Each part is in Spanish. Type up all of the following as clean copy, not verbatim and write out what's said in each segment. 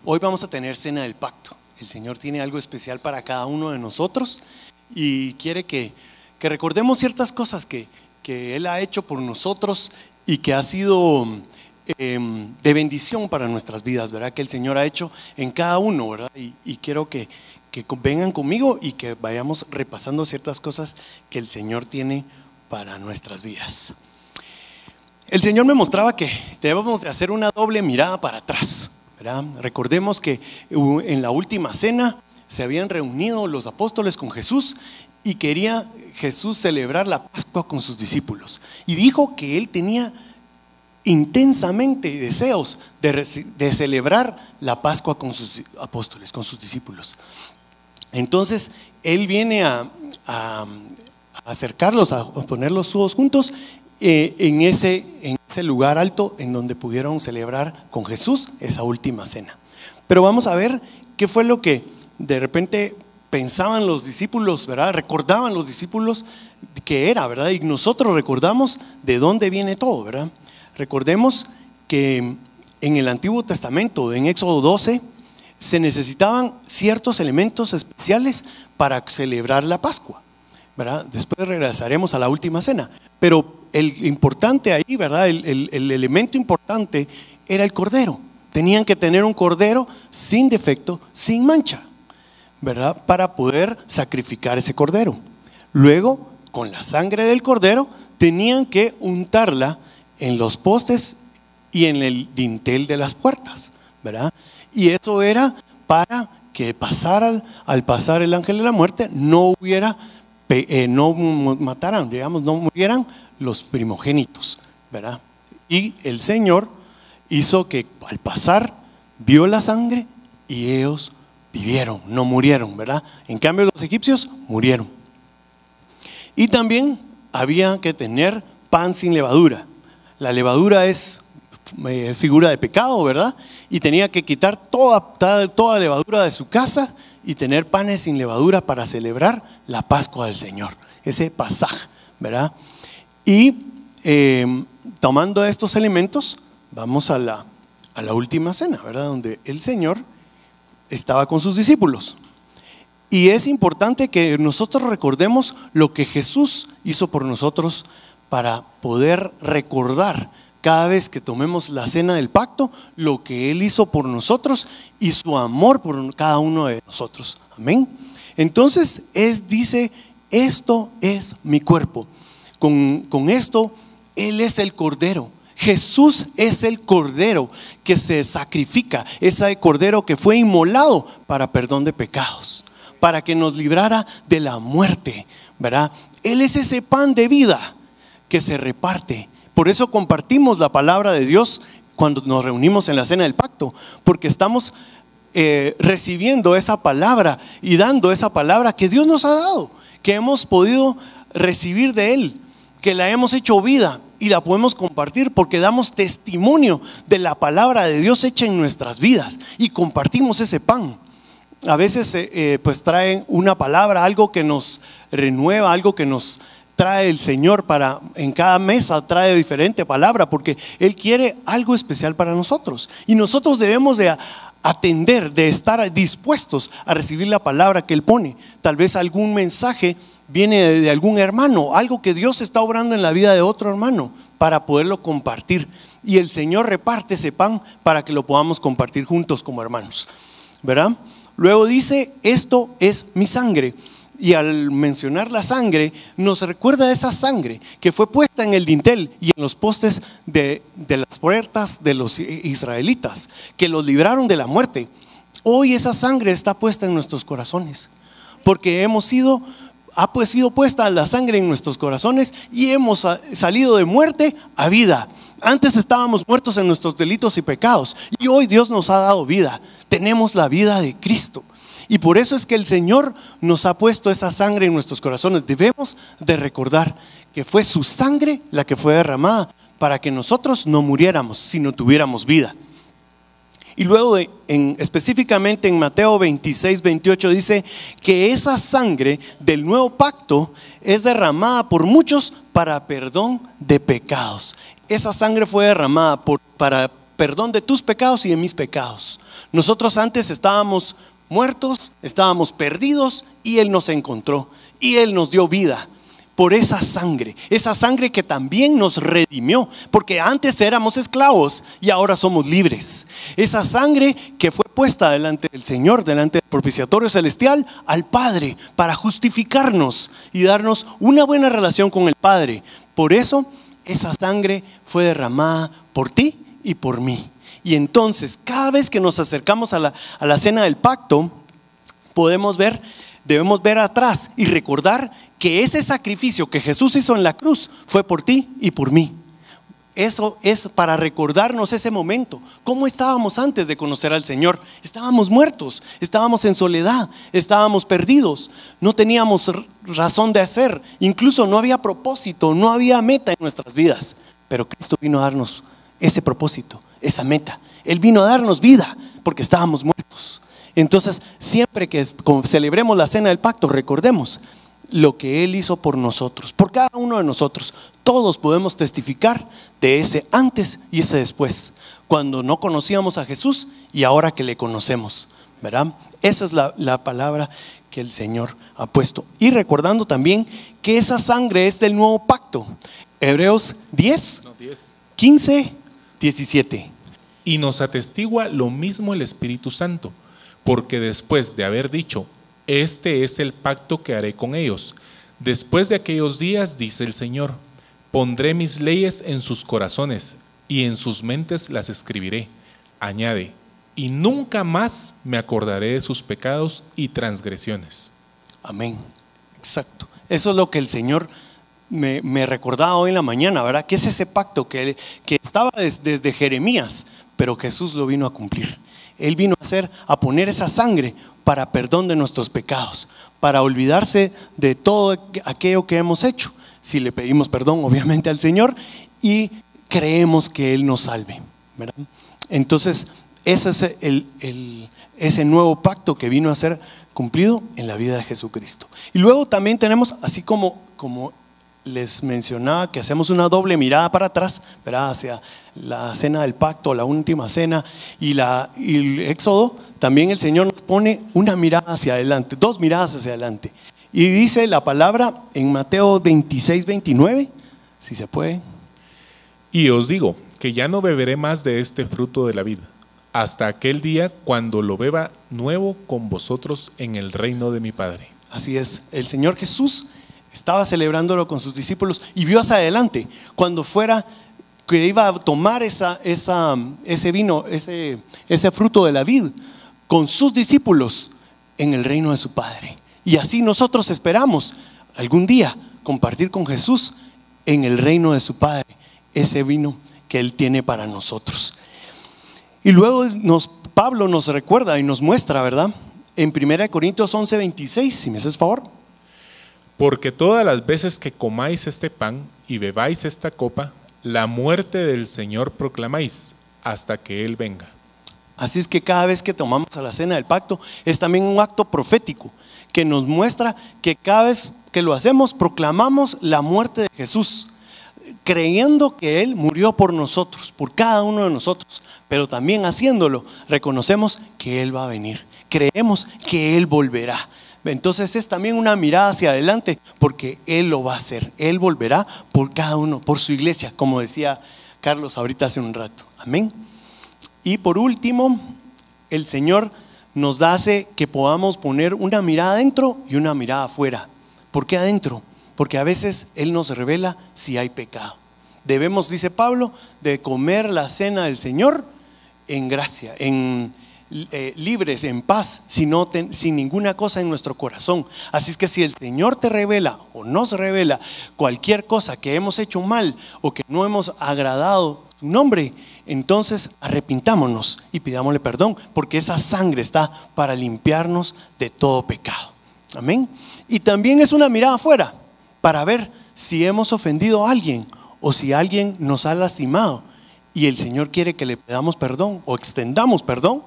Hoy vamos a tener cena del pacto. El Señor tiene algo especial para cada uno de nosotros y quiere que recordemos ciertas cosas que Él ha hecho por nosotros y que ha sido de bendición para nuestras vidas, ¿verdad? Que el Señor ha hecho en cada uno, ¿verdad? Y quiero que vengan conmigo y que vayamos repasando ciertas cosas que el Señor tiene para nuestras vidas. El Señor me mostraba que debemos de hacer una doble mirada para atrás, ¿verdad? Recordemos que en la última cena se habían reunido los apóstoles con Jesús y quería Jesús celebrar la Pascua con sus discípulos. Y dijo que Él tenía intensamente deseos de celebrar la Pascua con sus apóstoles, con sus discípulos. Entonces Él viene a acercarlos, a ponerlos todos juntos en ese lugar alto en donde pudieron celebrar con Jesús esa última cena. Pero vamos a ver qué fue lo que de repente pensaban los discípulos, ¿verdad? Recordaban los discípulos que era, ¿verdad? Y nosotros recordamos de dónde viene todo, ¿verdad? Recordemos que en el Antiguo Testamento, en Éxodo 12, se necesitaban ciertos elementos especiales para celebrar la Pascua, ¿verdad? Después regresaremos a la última cena, pero el importante ahí, ¿verdad? El elemento importante era el cordero. Tenían que tener un cordero sin defecto, sin mancha, ¿verdad? Para poder sacrificar ese cordero. Luego, con la sangre del cordero, tenían que untarla en los postes y en el dintel de las puertas, ¿verdad? Y eso era para que al pasar el ángel de la muerte no mataran, digamos, no murieran los primogénitos, ¿verdad? Y el Señor hizo que al pasar vio la sangre y ellos vivieron, no murieron, ¿verdad? En cambio los egipcios murieron. Y también había que tener pan sin levadura. La levadura es figura de pecado, ¿verdad? Y tenía que quitar toda levadura de su casa y tener panes sin levadura para celebrar la Pascua del Señor, ese pasaje, ¿verdad? Y tomando estos elementos, vamos a la última cena, ¿verdad? Donde el Señor estaba con sus discípulos. Y es importante que nosotros recordemos lo que Jesús hizo por nosotros para poder recordar cada vez que tomemos la cena del pacto lo que Él hizo por nosotros y su amor por cada uno de nosotros. Amén. Entonces dice, esto es mi cuerpo. Con esto Él es el Cordero. Jesús es el Cordero que se sacrifica, ese Cordero que fue inmolado para perdón de pecados, para que nos librara de la muerte, ¿verdad? Él es ese pan de vida que se reparte. Por eso compartimos la palabra de Dios cuando nos reunimos en la cena del pacto, porque estamos recibiendo esa palabra y dando esa palabra que Dios nos ha dado, que hemos podido recibir de Él, que la hemos hecho vida y la podemos compartir porque damos testimonio de la palabra de Dios hecha en nuestras vidas y compartimos ese pan. A veces pues traen una palabra, algo que nos renueva, algo que nos trae el Señor en cada mesa trae diferente palabra porque Él quiere algo especial para nosotros y nosotros debemos de atender, de estar dispuestos a recibir la palabra que Él pone. Tal vez algún mensaje viene de algún hermano, algo que Dios está obrando en la vida de otro hermano para poderlo compartir y el Señor reparte ese pan para que lo podamos compartir juntos como hermanos, ¿verdad? Luego dice, esto es mi sangre. Y al mencionar la sangre, nos recuerda esa sangre que fue puesta en el dintel y en los postes de las puertas de los israelitas, que los libraron de la muerte. Hoy esa sangre está puesta en nuestros corazones, porque ha sido puesta la sangre en nuestros corazones y hemos salido de muerte a vida. Antes estábamos muertos en nuestros delitos y pecados y hoy Dios nos ha dado vida. Tenemos la vida de Cristo. Y por eso es que el Señor nos ha puesto esa sangre en nuestros corazones. Debemos de recordar que fue su sangre la que fue derramada para que nosotros no muriéramos, sino tuviéramos vida. Y luego específicamente en Mateo 26, 28 dice que esa sangre del nuevo pacto es derramada por muchos para perdón de pecados. Esa sangre fue derramada para perdón de tus pecados y de mis pecados. Nosotros antes estábamos muertos, estábamos perdidos y Él nos encontró y Él nos dio vida. Por esa sangre que también nos redimió, porque antes éramos esclavos y ahora somos libres. Esa sangre que fue puesta delante del Señor, delante del propiciatorio celestial, al Padre, para justificarnos y darnos una buena relación con el Padre. Por eso esa sangre fue derramada por ti y por mí. Y entonces cada vez que nos acercamos a la cena del pacto, debemos ver atrás y recordar que ese sacrificio que Jesús hizo en la cruz fue por ti y por mí. Eso es para recordarnos ese momento. ¿Cómo estábamos antes de conocer al Señor? Estábamos muertos, estábamos en soledad, estábamos perdidos, no teníamos razón de hacer, incluso no había propósito, no había meta en nuestras vidas. Pero Cristo vino a darnos ese propósito, esa meta. Él vino a darnos vida porque estábamos muertos. Entonces, siempre que celebremos la cena del pacto, recordemos lo que Él hizo por nosotros, por cada uno de nosotros. Todos podemos testificar de ese antes y ese después, cuando no conocíamos a Jesús y ahora que le conocemos, ¿verdad? Esa es la palabra que el Señor ha puesto. Y recordando también que esa sangre es del nuevo pacto. Hebreos 10, 15, 17. Y nos atestigua lo mismo el Espíritu Santo, porque después de haber dicho: este es el pacto que haré con ellos, después de aquellos días, dice el Señor, pondré mis leyes en sus corazones y en sus mentes las escribiré. Añade: y nunca más me acordaré de sus pecados y transgresiones. Amén. Exacto. Eso es lo que el Señor me recordaba hoy en la mañana, ¿verdad? Que es ese pacto que estaba desde Jeremías, pero Jesús lo vino a cumplir. Él vino a poner esa sangre para perdón de nuestros pecados, para olvidarse de todo aquello que hemos hecho. Si le pedimos perdón, obviamente, al Señor, y creemos que Él nos salve, ¿verdad? Entonces, ese es ese nuevo pacto que vino a ser cumplido en la vida de Jesucristo. Y luego también tenemos, así como les mencionaba, que hacemos una doble mirada para atrás, ¿verdad? Hacia la cena del pacto, la última cena y el éxodo. También el Señor nos pone una mirada hacia adelante, dos miradas hacia adelante. Y dice la palabra en Mateo 26, 29, si se puede. Y os digo que ya no beberé más de este fruto de la vid, hasta aquel día cuando lo beba nuevo con vosotros en el reino de mi Padre. Así es, el Señor Jesús estaba celebrándolo con sus discípulos y vio hacia adelante cuando que iba a tomar ese vino, ese fruto de la vid con sus discípulos en el reino de su Padre. Y así nosotros esperamos algún día compartir con Jesús en el reino de su Padre ese vino que Él tiene para nosotros. Y luego Pablo nos recuerda y nos muestra, ¿verdad? En 1 Corintios 11, 26, si me haces favor. Porque todas las veces que comáis este pan y bebáis esta copa, la muerte del Señor proclamáis hasta que Él venga. Así es que cada vez que tomamos a la cena del pacto es también un acto profético que nos muestra que cada vez que lo hacemos proclamamos la muerte de Jesús, creyendo que Él murió por nosotros, por cada uno de nosotros, pero también haciéndolo reconocemos que Él va a venir, creemos que Él volverá. Entonces es también una mirada hacia adelante, porque Él lo va a hacer. Él volverá por cada uno, por su iglesia, como decía Carlos ahorita hace un rato. Amén. Y por último, el Señor nos hace que podamos poner una mirada adentro y una mirada afuera. ¿Por qué adentro? Porque a veces Él nos revela si hay pecado. Debemos, dice Pablo, de comer la cena del Señor en gracia, libres, en paz, sin ninguna cosa en nuestro corazón. Así es que si el Señor te revela o nos revela cualquier cosa que hemos hecho mal o que no hemos agradado su nombre, entonces arrepintámonos y pidámosle perdón, porque esa sangre está para limpiarnos de todo pecado. Amén. Y también es una mirada afuera para ver si hemos ofendido a alguien o si alguien nos ha lastimado y el Señor quiere que le pedamos perdón o extendamos perdón.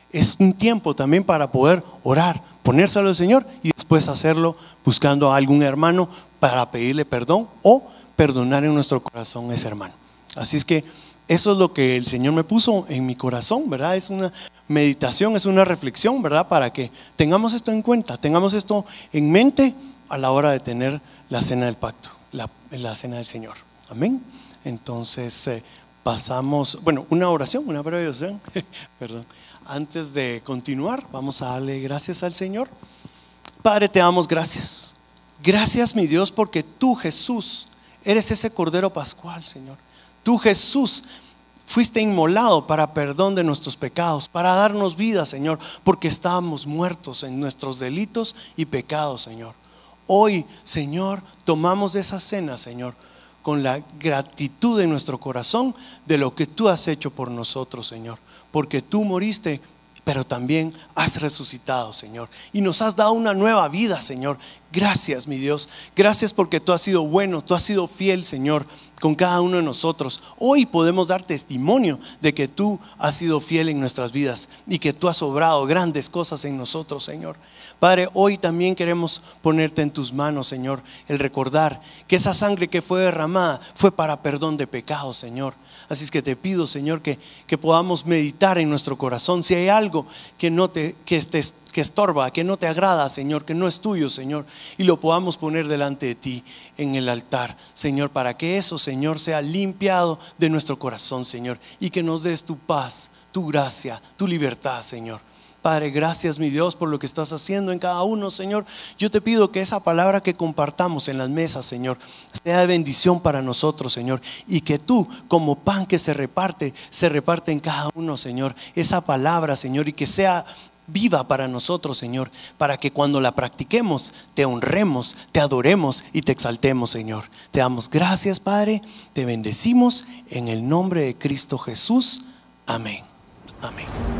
Es un tiempo también para poder orar, ponérselo al Señor y después hacerlo buscando a algún hermano para pedirle perdón o perdonar en nuestro corazón a ese hermano. Así es que eso es lo que el Señor me puso en mi corazón, ¿verdad? Es una meditación, es una reflexión, ¿verdad? Para que tengamos esto en cuenta, tengamos esto en mente a la hora de tener la cena del pacto, la cena del Señor. Amén. Entonces pasamos, bueno, una oración, una breve oración, perdón. Antes de continuar, vamos a darle gracias al Señor. Padre, te damos gracias. Gracias, mi Dios, porque tú, Jesús, eres ese Cordero Pascual, Señor. Tú, Jesús, fuiste inmolado para perdón de nuestros pecados, para darnos vida, Señor, porque estábamos muertos en nuestros delitos y pecados, Señor. Hoy, Señor, tomamos esa cena, Señor, con la gratitud en nuestro corazón de lo que tú has hecho por nosotros, Señor, porque tú moriste, pero también has resucitado, Señor, y nos has dado una nueva vida, Señor. Gracias, mi Dios. Gracias porque tú has sido bueno, tú has sido fiel, Señor, con cada uno de nosotros. Hoy podemos dar testimonio de que tú has sido fiel en nuestras vidas y que tú has obrado grandes cosas en nosotros, Señor. Padre, hoy también queremos ponerte en tus manos, Señor, el recordar que esa sangre que fue derramada fue para perdón de pecados, Señor. Así es que te pido, Señor, que podamos meditar en nuestro corazón. Si hay algo que estorba, que no te agrada, Señor, que no es tuyo, Señor, y lo podamos poner delante de ti en el altar, Señor, para que eso, Señor, sea limpiado de nuestro corazón, Señor, y que nos des tu paz, tu gracia, tu libertad, Señor. Padre, gracias, mi Dios, por lo que estás haciendo en cada uno, Señor. Yo te pido que esa palabra que compartamos en las mesas, Señor, sea de bendición para nosotros, Señor, y que tú, como pan que se reparte en cada uno, Señor, esa palabra, Señor, y que sea viva para nosotros, Señor, para que cuando la practiquemos te honremos, te adoremos y te exaltemos, Señor. Te damos gracias, Padre, te bendecimos en el nombre de Cristo Jesús. Amén. Amén.